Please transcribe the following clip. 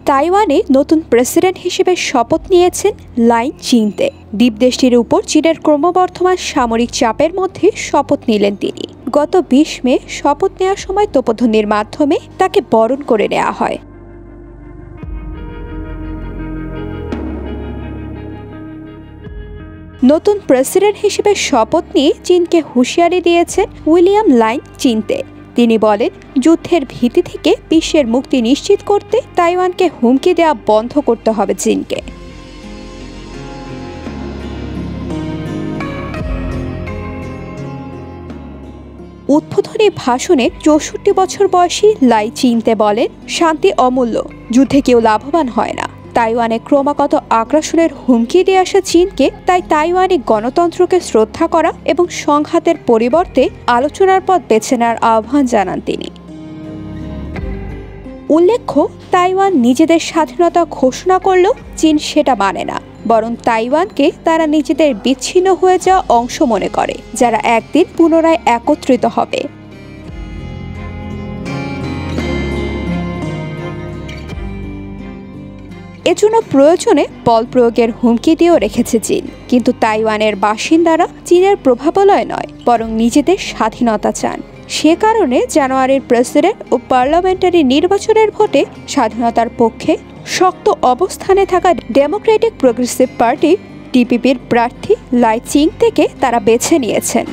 তাইওয়ানে নতুন প্রেসিডেন্ট হিসেবে শপথ নিয়েছেন লাই চিংতে। দ্বীপ দেশটির উপর চীনের ক্রমবর্ধমান সামরিক চাপের মধ্যে শপথ নিলেন তিনি। গত ২০ মে শপথ নেওয়ার সময় তোপধ্বনির মাধ্যমে তাকে বরণ করে নেওয়া হয়। নতুন প্রেসিডেন্ট হিসেবে শপথ নিয়ে চীনকে হুঁশিয়ারি দিয়েছেন উইলিয়াম লাই চিংতে। তিনি বলেন, যুদ্ধের ভীতি থেকে বিশ্বের মুক্তি নিশ্চিত করতে তাইওয়ানকে হুমকি দেওয়া বন্ধ করতে হবে চীনকে। উদ্বোধনী ভাষণে ৬৪ বছর বয়সী লাই চিংতে বলেন, শান্তি অমূল্য, যুদ্ধে কেউ লাভবান হয় না। তাইওয়ানে ক্রমাগত আগ্রাসনের হুমকি দিয়ে আসা চীনকে তাই তাইওয়ানি গণতন্ত্রকে শ্রদ্ধা করা এবং সংঘাতের পরিবর্তে আলোচনার পথ বেছে নেওয়ার আহ্বান জানান তিনি। উল্লেখ্য, তাইওয়ান নিজেদের স্বাধীনতা ঘোষণা করলেও চীন সেটা মানে না, বরং তাইওয়ানকে তারা নিজেদের বিচ্ছিন্ন হয়ে যাওয়া অংশ মনে করে, যারা একদিন পুনরায় একত্রিত হবে। এজন্য প্রয়োজনে বল প্রয়োগের হুমকি দিয়েও রেখেছে চীন। কিন্তু তাইওয়ানের বাসিন্দারা চীনের প্রভাবলয় নয়, বরং নিজেদের স্বাধীনতা চান। সে কারণে জানুয়ারির প্রেসিডেন্ট ও পার্লামেন্টারি নির্বাচনের ভোটে স্বাধীনতার পক্ষে শক্ত অবস্থানে থাকা ডেমোক্রেটিক প্রোগ্রেসিভ পার্টি ডিপিপির প্রার্থী লাই চিংতেকে তারা বেছে নিয়েছেন।